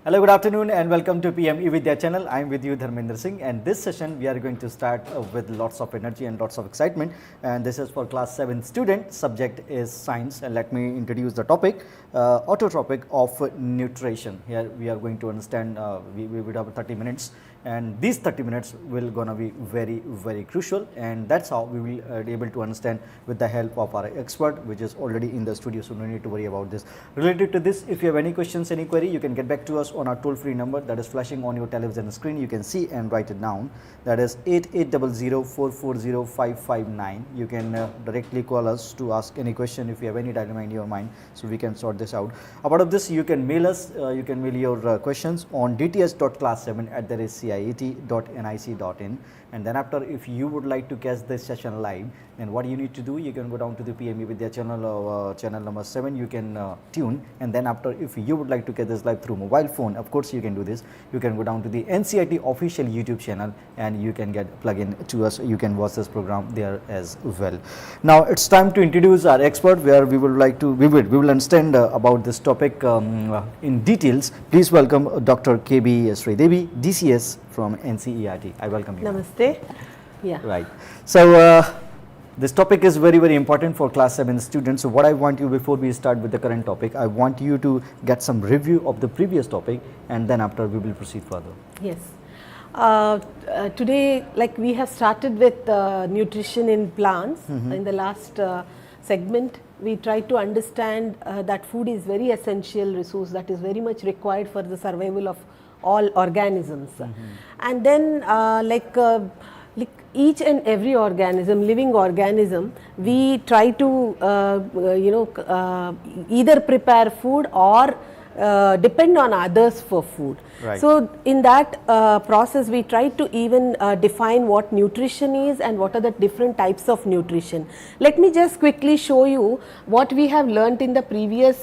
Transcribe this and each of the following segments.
Hello, good afternoon and welcome to VmVideocon Channel. I am with you Dharmendra Singh, and this session we are going to start with lots of energy and lots of excitement, and this is for class 7 student. Subject is science, and let me introduce the topic, autotrophic of nutrition. Here we are going to understand, we would have 30 minutes, and these 30 minutes will gonna be very crucial, and that's how we will be able to understand with the help of our expert, which is already in the studio, so no need to worry about this. Related to this, if you have any questions, any query, you can get back to us on our toll-free number that is flashing on your television screen. You can see and write it down. That is 8800440559. You can directly call us to ask any question if you have any dilemma in your mind, so we can sort this out. Apart of this, you can mail us. You can mail your questions on dts.class7@ciet.nic.in. And then after, if you would like to catch this session live, then what you need to do, you can go down to the VmVideocon Channel, channel number 7, you can tune, and then after, if you would like to catch this live through mobile phone, of course you can do this. You can go down to the NCERT official YouTube channel and you can get plug in to us. You can watch this program there as well. Now it's time to introduce our expert, where we will understand about this topic in details. Please welcome Dr. KB Sridevi, DCS from NCERT. I welcome you. Namaste. Yeah. Right. So this topic is very important for class 7 students. So what I want you, before we start with the current topic, I want you to get some review of the previous topic, and then after we will proceed further. Yes. Today, like we have started with nutrition in plants. In the last segment, we tried to understand that food is very essential resource that is very much required for the survival of all organisms. And then like each and every organism, living organism, we try to either prepare food or depend on others for food. Right. So in that process, we try to even define what nutrition is and what are the different types of nutrition. Let me just quickly show you what we have learnt in the previous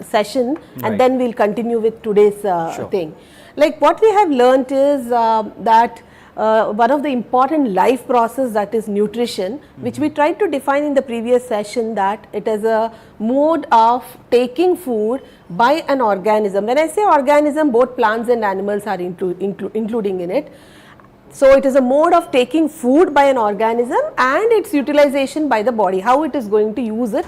session, and then we'll continue with today's thing. Like what we have learnt is that one of the important life process, that is nutrition, which we tried to define in the previous session, that it is a mode of taking food by an organism. When I say organism, both plants and animals are including in it. So it is a mode of taking food by an organism and its utilization by the body, how it is going to use it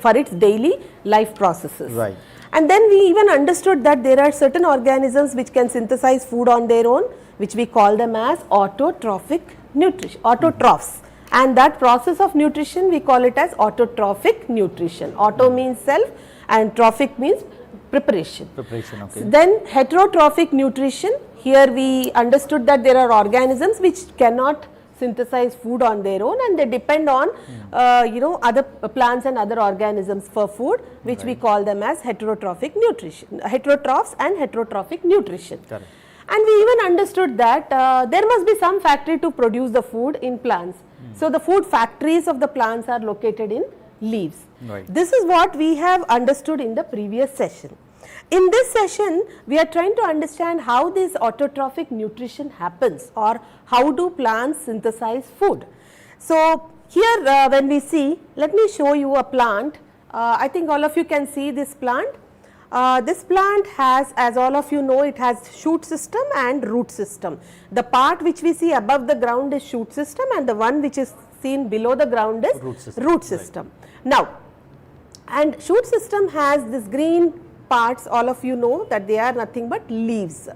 for its daily life processes. Right. And then we even understood that there are certain organisms which can synthesize food on their own, which we call them as autotrophic nutrition, autotrophs. And that process of nutrition, we call it as autotrophic nutrition. Auto means self and trophic means preparation. Preparation, okay. Then heterotrophic nutrition, here we understood that there are organisms which cannot synthesize food on their own, and they depend on other plants and other organisms for food, which we call them as heterotrophic nutrition, heterotrophs and heterotrophic nutrition. Correct. And we even understood that there must be some factory to produce the food in plants. So the food factories of the plants are located in leaves. Right. This is what we have understood in the previous session. In this session, we are trying to understand how this autotrophic nutrition happens, or how do plants synthesize food. So here when we see, let me show you a plant. I think all of you can see this plant. This plant has, as all of you know, it has shoot system and root system. The part which we see above the ground is shoot system, and the one which is seen below the ground is root system. Right. Now, and shoot system has this green parts, all of you know that they are nothing but leaves.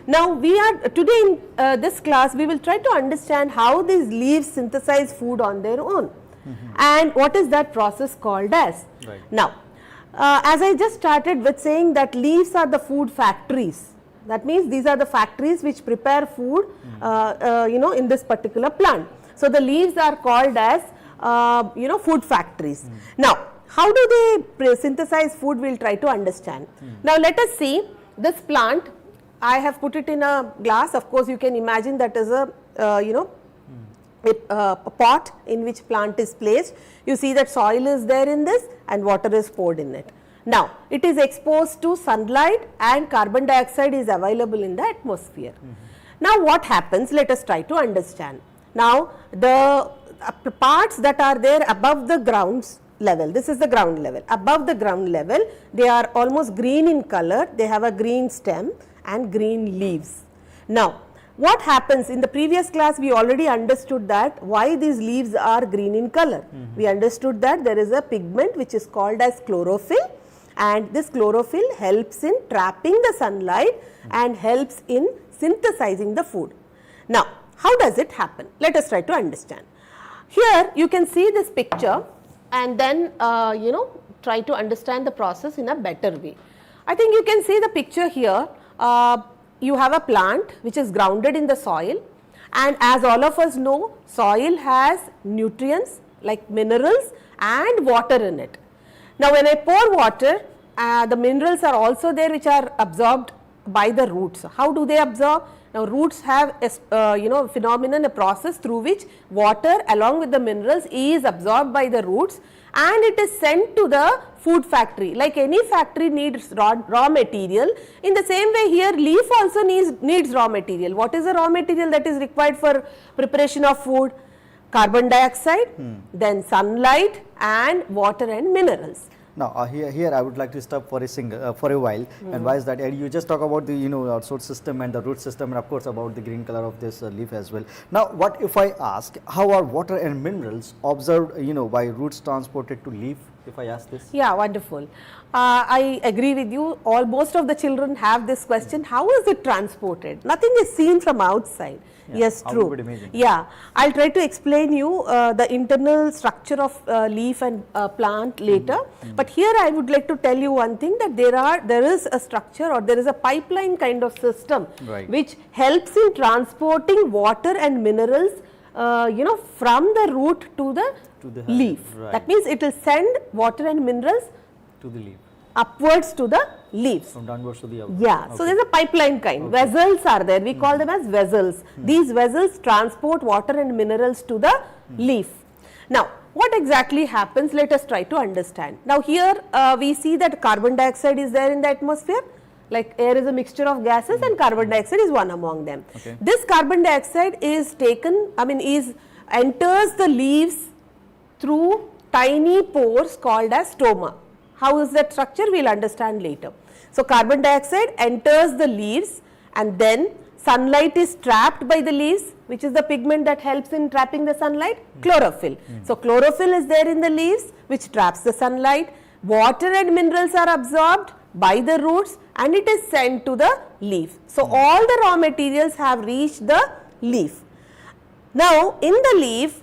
Now we are today in this class, we will try to understand how these leaves synthesize food on their own, and what is that process called as. Right. Now as I just started with saying that leaves are the food factories, that means these are the factories which prepare food in this particular plant. So the leaves are called as food factories. Now how do they synthesize food, we will try to understand. Now let us see this plant. I have put it in a glass. Of course you can imagine that is a a pot in which plant is placed. You see that soil is there in this and water is poured in it. Now it is exposed to sunlight and carbon dioxide is available in the atmosphere. Now what happens? Let us try to understand. Now the parts that are there above the grounds level. This is the ground level. Above the ground level, they are almost green in color. They have a green stem and green leaves. Now, what happens in the previous class, we already understood that why these leaves are green in color. We understood that there is a pigment which is called as chlorophyll, and this chlorophyll helps in trapping the sunlight and helps in synthesizing the food. Now, how does it happen? Let us try to understand. Here you can see this picture and then try to understand the process in a better way. I think you can see the picture here. You have a plant which is grounded in the soil, and as all of us know, soil has nutrients like minerals and water in it. Now, when I pour water, the minerals are also there which are absorbed by the roots. How do they absorb? Now, roots have a phenomenon, a process through which water along with the minerals is absorbed by the roots and it is sent to the food factory. Like any factory needs raw material, in the same way here leaf also needs raw material. What is the raw material that is required for preparation of food? Carbon dioxide, then sunlight and water and minerals. Now, here I would like to stop for a while. And why is that? You just talk about the source system and the root system, and of course about the green color of this leaf as well. Now, what if I ask, how are water and minerals observed by roots transported to leaf? If I ask this? Yeah, wonderful. I agree with you. Most of the children have this question, how is it transported? Nothing is seen from outside. Yeah, yes, true. Would imagine. Yeah, I'll try to explain you the internal structure of leaf and plant later. But here I would like to tell you one thing, that there is a structure or there is a pipeline kind of system which helps in transporting water and minerals from the root to the leaf. That means it will send water and minerals to the leaf, upwards to the leaves. From downwards to the upwards. Yeah, so there is a pipeline kind. Vessels are there, we call them as vessels. These vessels transport water and minerals to the leaf. Now, what exactly happens? Let us try to understand. Now, here we see that carbon dioxide is there in the atmosphere. Like air is a mixture of gases and carbon dioxide is one among them. Okay. This carbon dioxide is enters the leaves through tiny pores called as stoma. How is that structure? We will understand later. So, carbon dioxide enters the leaves and then sunlight is trapped by the leaves, which is the pigment that helps in trapping the sunlight, chlorophyll. So, chlorophyll is there in the leaves which traps the sunlight, water and minerals are absorbed by the roots and it is sent to the leaf. So, all the raw materials have reached the leaf. Now, in the leaf,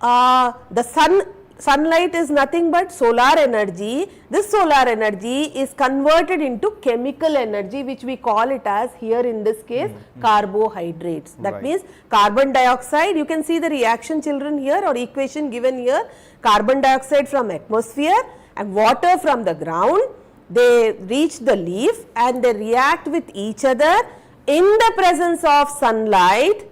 the sunlight is nothing but solar energy. This solar energy is converted into chemical energy, which we call it as, here in this case, carbohydrates. That means carbon dioxide, you can see the reaction, children, here, or equation given here, carbon dioxide from atmosphere and water from the ground. They reach the leaf and they react with each other in the presence of sunlight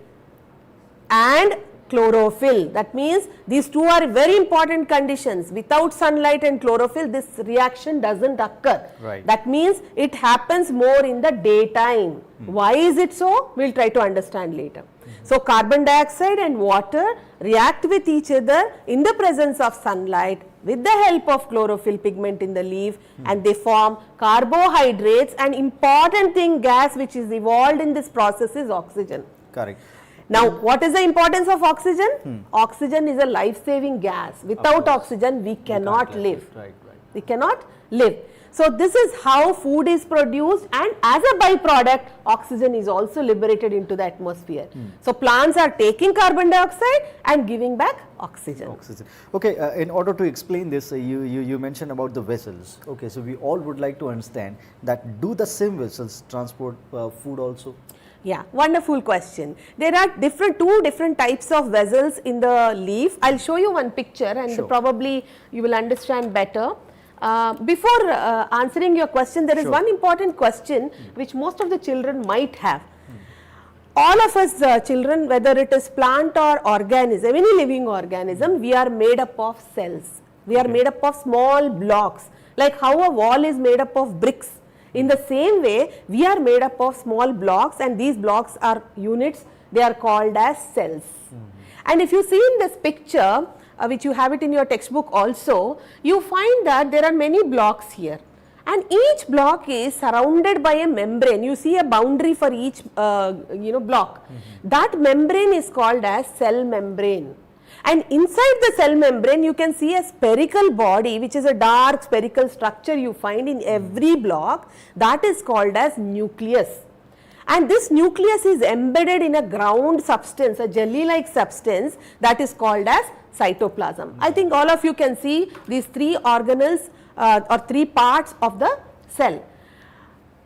and chlorophyll. That means these two are very important conditions. Without sunlight and chlorophyll, this reaction doesn't occur. That means it happens more in the daytime. Why is it so? We will try to understand later. So, carbon dioxide and water react with each other in the presence of sunlight with the help of chlorophyll pigment in the leaf and they form carbohydrates. An important thing, gas which is evolved in this process is oxygen. Correct. Now, what is the importance of oxygen? Oxygen is a life-saving gas. Without oxygen, we cannot live. We cannot live. So, this is how food is produced, and as a byproduct, oxygen is also liberated into the atmosphere. So, plants are taking carbon dioxide and giving back oxygen. Okay, in order to explain this, you mentioned about the vessels. Okay, so we all would like to understand that, do the same vessels transport food also? Yeah, wonderful question. There are two different types of vessels in the leaf. I will show you one picture and probably you will understand better. Before answering your question, there is one important question which most of the children might have. All of us children, whether it is plant or organism, any living organism, we are made up of cells. We are made up of small blocks, like how a wall is made up of bricks. In the same way, we are made up of small blocks, and these blocks are units, they are called as cells. And if you see in this picture, which you have it in your textbook also, you find that there are many blocks here. And each block is surrounded by a membrane. You see a boundary for each block. That membrane is called as cell membrane. And inside the cell membrane you can see a spherical body, which is a dark spherical structure you find in every block, that is called as nucleus. And this nucleus is embedded in a ground substance, a jelly like substance, that is called as cytoplasm. I think all of you can see these three organelles or three parts of the cell.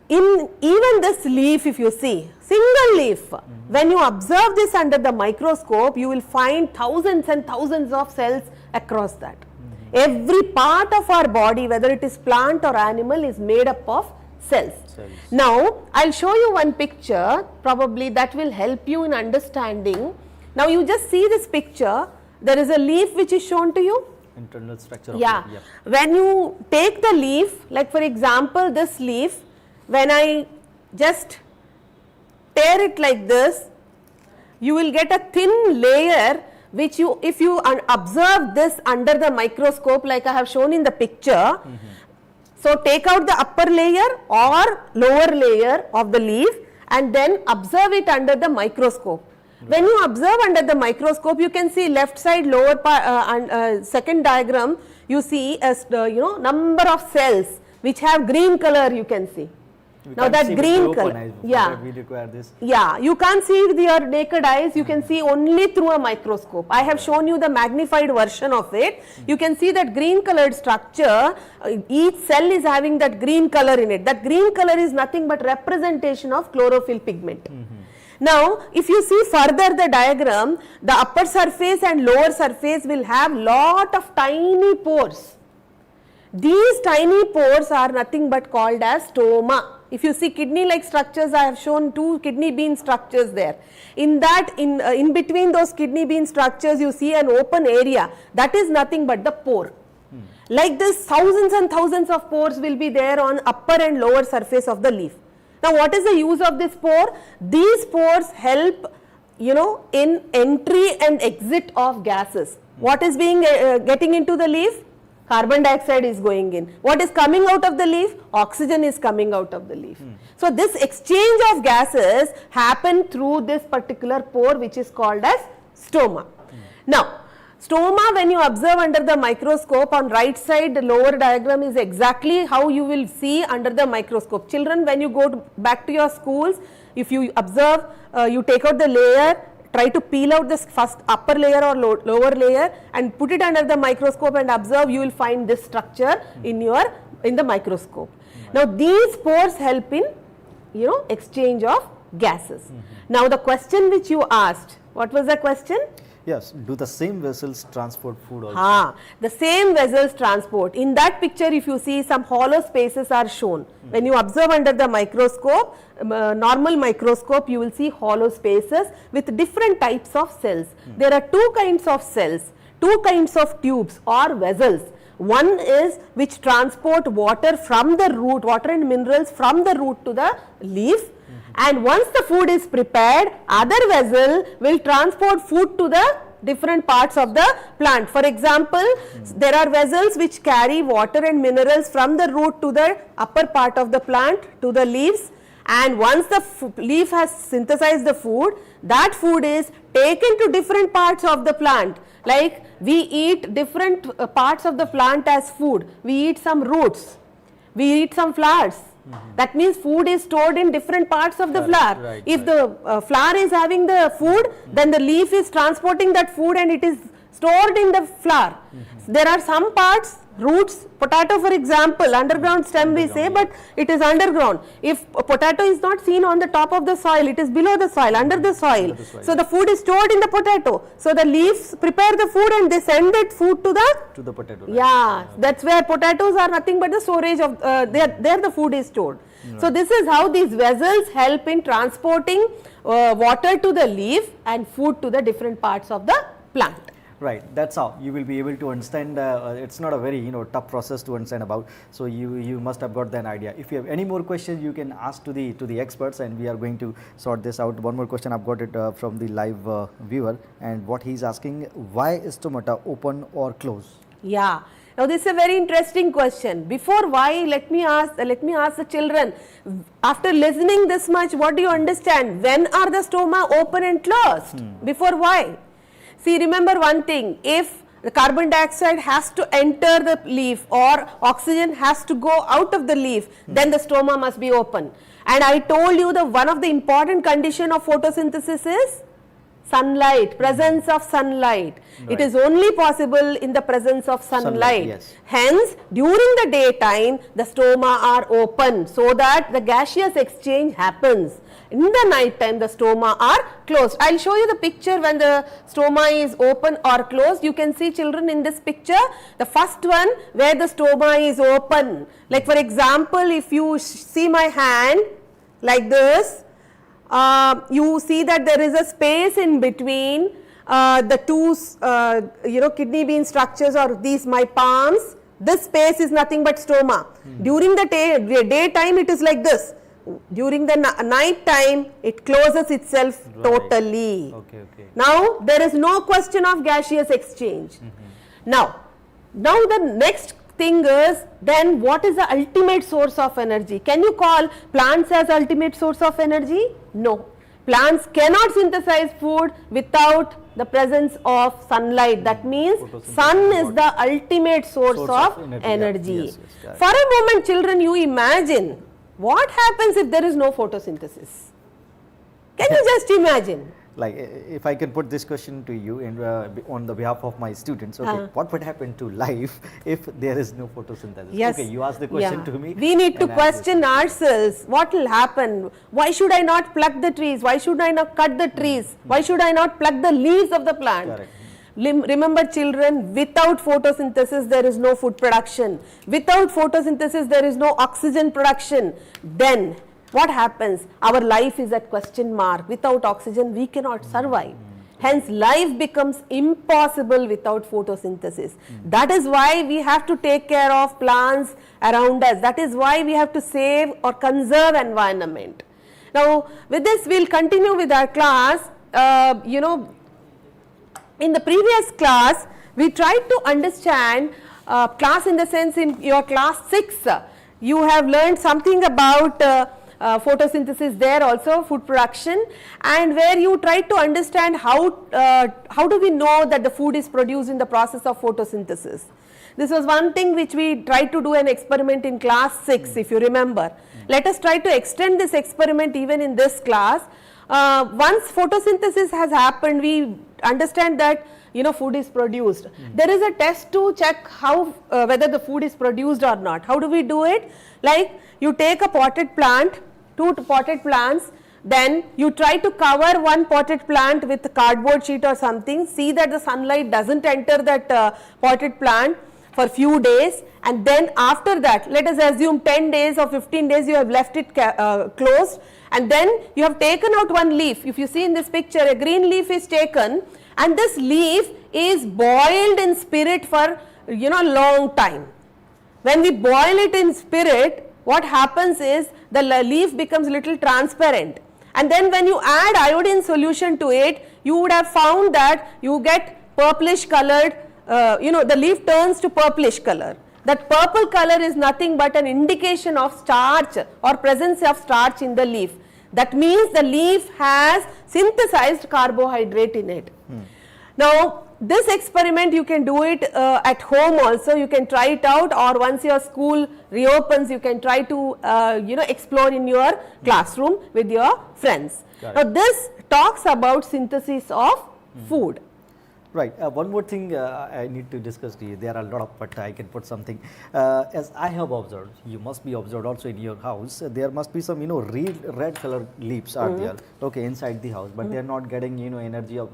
In even this leaf, if you see, single leaf, when you observe this under the microscope, you will find thousands and thousands of cells across that. Every part of our body, whether it is plant or animal, is made up of cells. Now, I will show you one picture, probably that will help you in understanding. Now, you just see this picture, there is a leaf which is shown to you. Internal structure of Yeah. it. When you take the leaf, like for example this leaf, when I just tear it like this, you will get a thin layer which you, if you observe this under the microscope like I have shown in the picture. So take out the upper layer or lower layer of the leaf and then observe it under the microscope. When you observe under the microscope, you can see left side lower part second diagram, you see as number of cells which have green color, you can see. Now that green color, yeah, we require this. Yeah, you can't see with your naked eyes, you can see only through a microscope. I have shown you the magnified version of it. You can see that green colored structure, each cell is having that green color in it. That green color is nothing but representation of chlorophyll pigment. Now, if you see further the diagram, the upper surface and lower surface will have lot of tiny pores. These tiny pores are nothing but called as stoma. If you see kidney like structures, I have shown two kidney bean structures there. In that, in between those kidney bean structures, you see an open area. That is nothing but the pore. Like this, thousands and thousands of pores will be there on upper and lower surface of the leaf. Now, what is the use of this pore? These pores help, in entry and exit of gases. What is being getting into the leaf? Carbon dioxide is going in. What is coming out of the leaf? Oxygen is coming out of the leaf. So, this exchange of gases happen through this particular pore which is called as stoma. Now, stoma, when you observe under the microscope, on right side the lower diagram is exactly how you will see under the microscope. Children, when you go back to your schools, if you observe, you take out the layer, try to peel out this first upper layer or lower layer and put it under the microscope and observe, you will find this structure in the microscope. Now, these pores help in exchange of gases. Now, the question which you asked, what was the question? Yes, do the same vessels transport food also? The same vessels transport. In that picture, if you see, some hollow spaces are shown. When you observe under the microscope, normal microscope, you will see hollow spaces with different types of cells. There are two kinds of cells, two kinds of tubes or vessels. One is which transport water from the root, water and minerals from the root to the leaf. And once the food is prepared, other vessel will transport food to the different parts of the plant. For example, there are vessels which carry water and minerals from the root to the upper part of the plant to the leaves, and once the leaf has synthesized the food, that food is taken to different parts of the plant. Like we eat different parts of the plant as food. We eat some roots, we eat some flowers. That means food is stored in different parts of the flower. If the flower is having the food, then the leaf is transporting that food and it is stored in the flower. There are some parts, roots, potato for example, underground stem we say, but it is underground. If a potato is not seen on the top of the soil, it is below the soil, under the soil. So the food is stored in the potato. So the leaves prepare the food and they send that food to the potato. Yeah, that's where potatoes are nothing but the storage of, there the food is stored. So this is how these vessels help in transporting water to the leaf and food to the different parts of the plant. Right, that's how you will be able to understand. It's not a very tough process to understand about. So you must have got an idea. If you have any more questions, you can ask to the experts, and we are going to sort this out. One more question, I've got it from the live viewer, and what he's asking: why is stomata open or closed? Yeah. Now this is a very interesting question. Before why, let me ask the children. After listening this much, what do you understand? When are the stoma open and closed? Before why? See, remember one thing. If the carbon dioxide has to enter the leaf or oxygen has to go out of the leaf, then the stoma must be open. And I told you that one of the important condition of photosynthesis is sunlight, presence of sunlight. Right. It is only possible in the presence of sunlight. Yes. Hence, during the daytime, the stoma are open so that the gaseous exchange happens. In the night time, the stoma are closed. I will show you the picture when the stoma is open or closed. You can see, children, in this picture, the first one where the stoma is open. Like for example, if you see my hand like this, you see that there is a space in between the two kidney bean structures, or these my palms. This space is nothing but stoma. During the daytime it is like this. During the night time it closes itself totally. Okay. Now there is no question of gaseous exchange. Now the next thing is, then what is the ultimate source of energy? Can you call plants as ultimate source of energy? No. Plants cannot synthesize food without the presence of sunlight. That means sun is the ultimate source of energy. Yes, For a moment, children, you imagine what happens if there is no photosynthesis. Can you just imagine? Like, if I can put this question to you on the behalf of my students, okay, what would happen to life if there is no photosynthesis? Yes. Okay, you ask the question to me. We need to question ourselves. What will happen? Why should I not pluck the trees? Why should I not cut the trees? Why should I not pluck the leaves of the plant? Correct. Remember, children, without photosynthesis there is no food production. Without photosynthesis there is no oxygen production. Then what happens? Our life is at question mark. Without oxygen we cannot survive. Hence life becomes impossible without photosynthesis. That is why we have to take care of plants around us. That is why we have to save or conserve environment. Now with this we will continue with our class. In the previous class we tried to understand class in the sense, in your class 6 you have learned something about photosynthesis there also, food production, and where you try to understand how do we know that the food is produced in the process of photosynthesis. This was one thing which we tried to do an experiment in class 6, if you remember. Let us try to extend this experiment even in this class. Once photosynthesis has happened, we understand that food is produced. There is a test to check how whether the food is produced or not. How do we do it? Like, you take a potted plant, 2 potted plants, then you try to cover one potted plant with a cardboard sheet or something, see that the sunlight doesn't enter that potted plant for few days, and then after that, let us assume 10 days or 15 days you have left it closed, and then you have taken out one leaf. If you see in this picture, a green leaf is taken, and this leaf is boiled in spirit for long time. When we boil it in spirit, what happens is the leaf becomes little transparent, and then when you add iodine solution to it, you would have found that you get purplish colored, the leaf turns to purplish color. That purple color is nothing but an indication of starch or presence of starch in the leaf. That means the leaf has synthesized carbohydrate in it. Now this experiment you can do it at home also. You can try it out, or once your school reopens you can try to explore in your classroom with your friends. Now this talks about synthesis of food. Right. One more thing I need to discuss to you. There are a lot of, but I can put something. As I have observed, you must be observed also in your house. There must be some, real red color leaves are there. Okay, inside the house, but they are not getting, energy of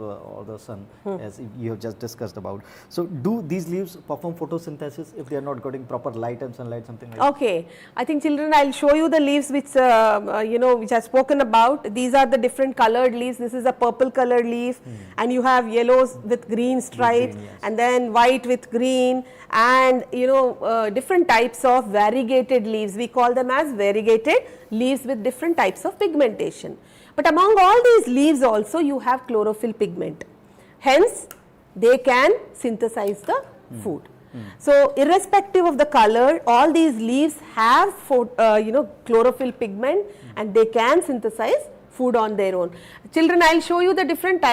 the sun, as you have just discussed about. So, do these leaves perform photosynthesis if they are not getting proper light and sunlight, something like that? Okay. I think, children, I will show you the leaves which which I have spoken about. These are the different colored leaves. This is a purple colored leaf, and you have yellows with green stripe, green, yes. and then white with green, and different types of variegated leaves. We call them as variegated leaves with different types of pigmentation. But among all these leaves also you have chlorophyll pigment. Hence, they can synthesize the food. So, irrespective of the color, all these leaves have chlorophyll pigment, and they can synthesize food on their own. Children, I will show you the different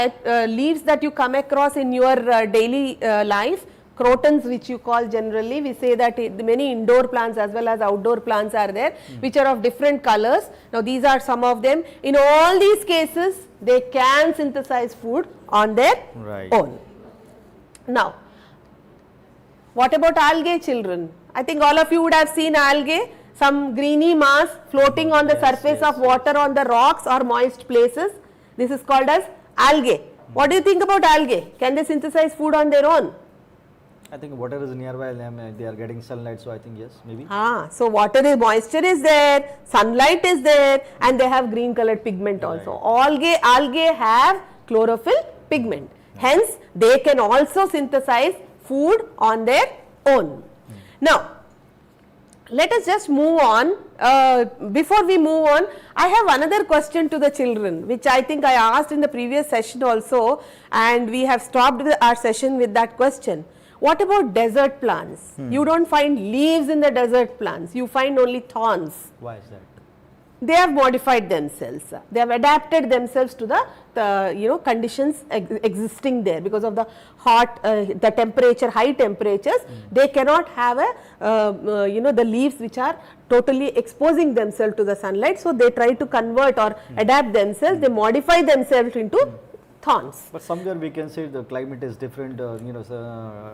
leaves that you come across in your daily life. Crotons, which you call generally, we say that many indoor plants as well as outdoor plants are there, which are of different colors. Now, these are some of them. In all these cases, they can synthesize food on their own. Now, what about algae, children? I think all of you would have seen algae, some greeny mass floating on the surface of water on the rocks or moist places. This is called as algae. What do you think about algae? Can they synthesize food on their own? I think water is nearby them, they are getting sunlight, so I think yes, maybe. So water is, moisture is there, sunlight is there, and they have green colored pigment also. Algae have chlorophyll pigment. Hence, they can also synthesize food on their own. Now, let us just move on. Before we move on, I have another question to the children, which I think I asked in the previous session also, and we have stopped our session with that question. What about desert plants? You don't find leaves in the desert plants, you find only thorns. Why is that? They have modified themselves, they have adapted themselves to the conditions existing there. Because of the hot, the temperature, high temperatures, they cannot have the leaves which are totally exposing themselves to the sunlight. So, they try to convert or adapt themselves, they modify themselves into thorns. But somewhere we can say the climate is different,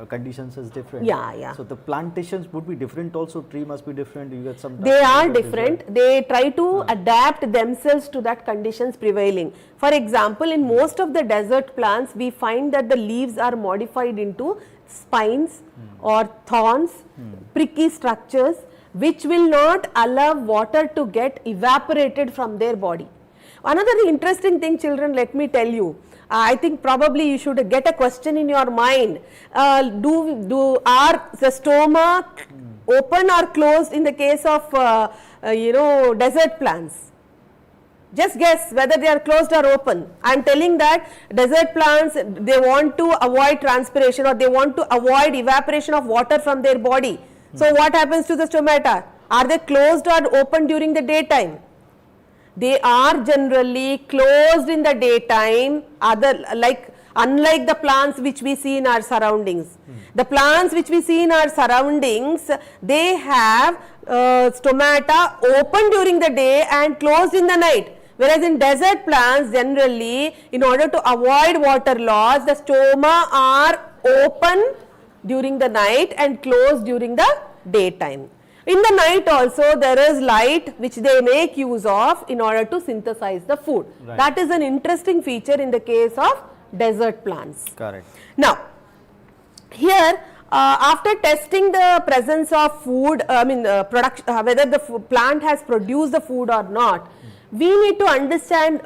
conditions is different. Yeah. So the plantations would be different also, tree must be different, you get some. They are different, they try to adapt themselves to that conditions prevailing. For example, in most of the desert plants, we find that the leaves are modified into spines or thorns, pricky structures, which will not allow water to get evaporated from their body. Another interesting thing, children, let me tell you. I think probably you should get a question in your mind. Are the stoma open or closed in the case of desert plants? Just guess whether they are closed or open. I am telling that desert plants, they want to avoid transpiration or they want to avoid evaporation of water from their body. So what happens to the stomata? Are they closed or open during the daytime? They are generally closed in the daytime, unlike the plants which we see in our surroundings. The plants which we see in our surroundings, they have stomata open during the day and closed in the night. Whereas in desert plants, generally, in order to avoid water loss, the stoma are open during the night and closed during the daytime. In the night also, there is light which they make use of in order to synthesize the food. That is an interesting feature in the case of desert plants. Correct. Now, here after testing the presence of food, whether the plant has produced the food or not, we need to understand,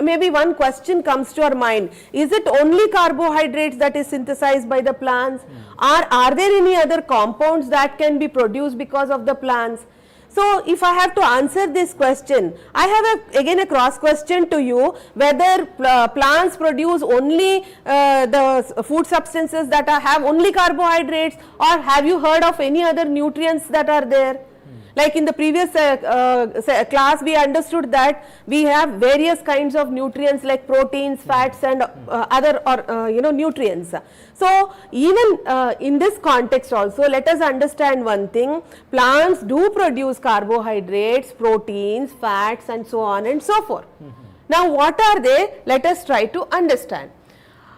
maybe one question comes to our mind, is it only carbohydrates that is synthesized by the plants, or are there any other compounds that can be produced because of the plants? So, if I have to answer this question, I have again a cross question to you, whether plants produce only the food substances that have only carbohydrates, or have you heard of any other nutrients that are there? Like in the previous class, we understood that we have various kinds of nutrients like proteins, fats and other nutrients. So, even in this context also, let us understand one thing, plants do produce carbohydrates, proteins, fats and so on and so forth. Now, what are they? Let us try to understand.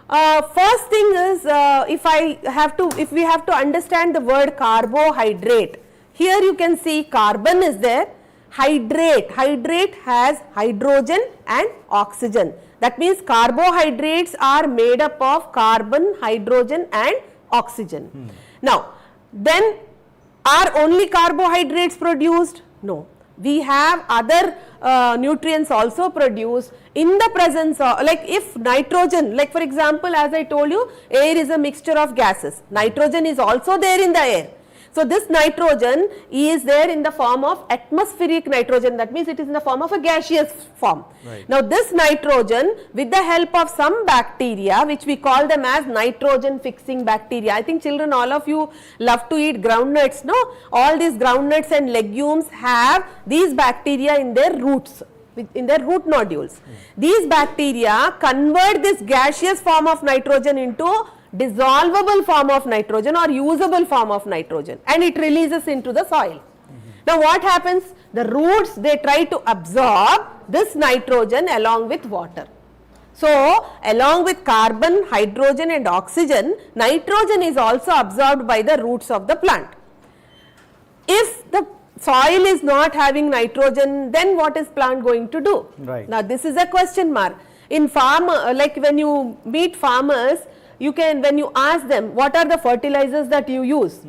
First thing is, if we have to understand the word carbohydrate, here you can see carbon is there, hydrate has hydrogen and oxygen. That means carbohydrates are made up of carbon, hydrogen and oxygen. Now, then are only carbohydrates produced? No. We have other nutrients also produced. in the presence of, like if nitrogen, like for example, as I told you, air is a mixture of gases. Nitrogen is also there in the air. So this nitrogen is there in the form of atmospheric nitrogen, that means it is in the form of a gaseous form. Right. Now this nitrogen, with the help of some bacteria, which we call them as nitrogen fixing bacteria. I think children, all of you love to eat groundnuts, no? All these groundnuts and legumes have these bacteria in their roots, in their root nodules. These bacteria convert this gaseous form of nitrogen into dissolvable form of nitrogen or usable form of nitrogen, and it releases into the soil. Now what happens? The roots, they try to absorb this nitrogen along with water. So along with carbon, hydrogen and oxygen, nitrogen is also absorbed by the roots of the plant. If the soil is not having nitrogen, then what is plant going to do? Right. Now this is a question mark. In farm, like when you meet farmers, you can, when you ask them what are the fertilizers that you use,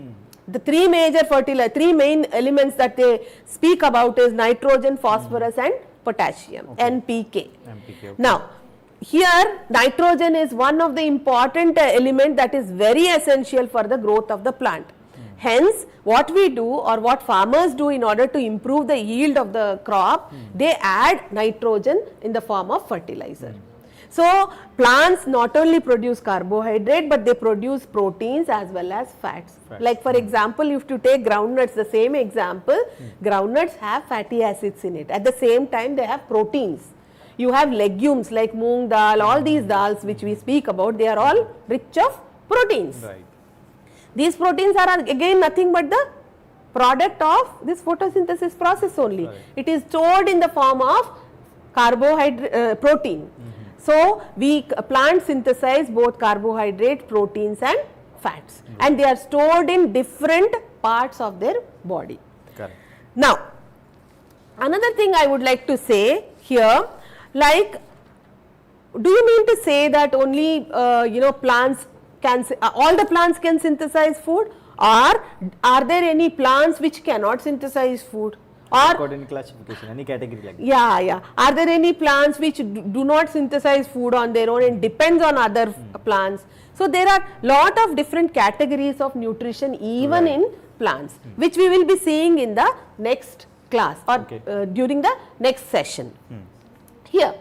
the three main elements that they speak about is nitrogen, phosphorus and potassium, NPK. Okay. Now here nitrogen is one of the important element that is very essential for the growth of the plant. Hence what we do, or what farmers do in order to improve the yield of the crop, they add nitrogen in the form of fertilizer. So plants not only produce carbohydrate, but they produce proteins as well as fats. Like for example, if you take groundnuts, the same example, groundnuts have fatty acids in it. At the same time, they have proteins. You have legumes like moong dal, all these dals which we speak about, they are all rich of proteins. Right. These proteins are again nothing but the product of this photosynthesis process only. Right. It is stored in the form of carbohydrate, protein. So plants synthesize both carbohydrate, proteins and fats, and they are stored in different parts of their body. Correct. Now another thing I would like to say here, like, do you mean to say that only plants can, all the plants can synthesize food, or are there any plants which cannot synthesize food? Or got any classification, any category like that? Yeah. Are there any plants which do not synthesize food on their own and depends on other plants? So there are lot of different categories of nutrition even in plants, which we will be seeing in the next class or during the next session. Here,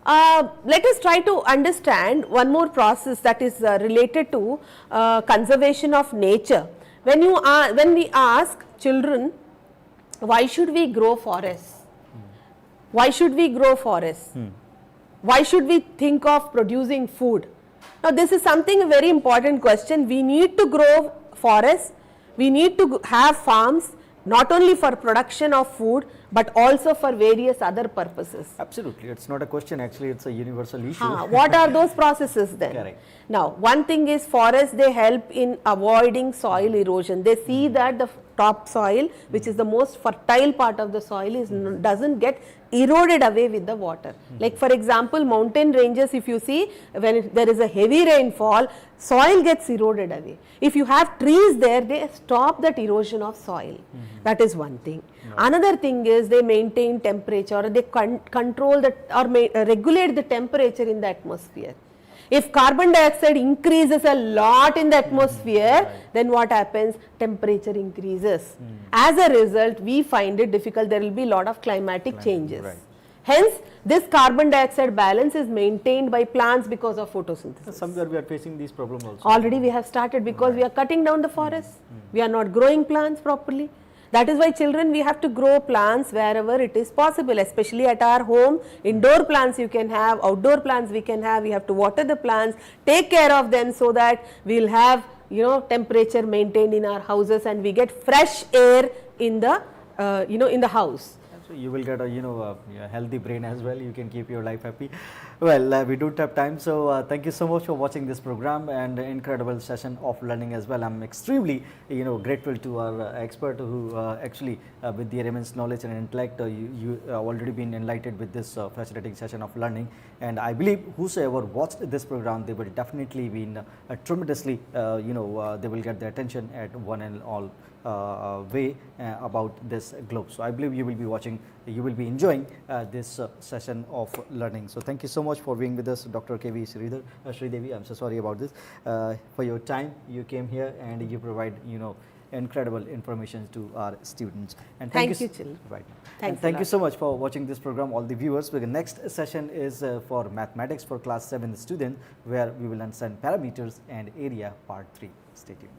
let us try to understand one more process that is related to conservation of nature. When we ask children, why should we grow forests? Why should we grow forests? Why should we think of producing food? Now this is something, a very important question. We need to grow forests, we need to have farms, not only for production of food but also for various other purposes. Absolutely, it's not a question, actually it's a universal issue. What are those processes then? Correct. Now one thing is, forests, they help in avoiding soil erosion. They see that the top soil, which is the most fertile part of the soil, doesn't get eroded away with the water. Like for example, mountain ranges, if you see, when there is a heavy rainfall, soil gets eroded away. If you have trees there, they stop that erosion of soil. That is one thing. Another thing is, they maintain temperature, or they control the, or regulate the temperature in the atmosphere. If carbon dioxide increases a lot in the atmosphere, then what happens? Temperature increases. As a result, we find it difficult. There will be a lot of climatic changes. Hence, this carbon dioxide balance is maintained by plants because of photosynthesis. Somewhere we are facing these problems also. Already we have started, because we are cutting down the forests. We are not growing plants properly. That is why children, we have to grow plants wherever it is possible, especially at our home. Indoor plants you can have, outdoor plants we can have. We have to water the plants, take care of them, so that we will have temperature maintained in our houses, and we get fresh air in the in the house. So you will get a healthy brain as well. You can keep your life happy. Well, we don't have time, so thank you so much for watching this program and incredible session of learning as well. I'm extremely grateful to our expert who actually with their immense knowledge and intellect, you already been enlightened with this fascinating session of learning. and I believe whosoever watched this program, they will definitely be in tremendously, they will get their attention at one and all way about this globe. So I believe you will be watching, you will be enjoying this session of learning. So thank you so much for being with us, Dr. KV Sridevi. I'm so sorry about this. For your time, you came here and you provide, incredible information to our students. And Thank you, Chil. Right. Thanks And a thank you lot. so much for watching this program, all the viewers. The next session is for mathematics for class 7 student, where we will understand parameters and area part 3. Stay tuned.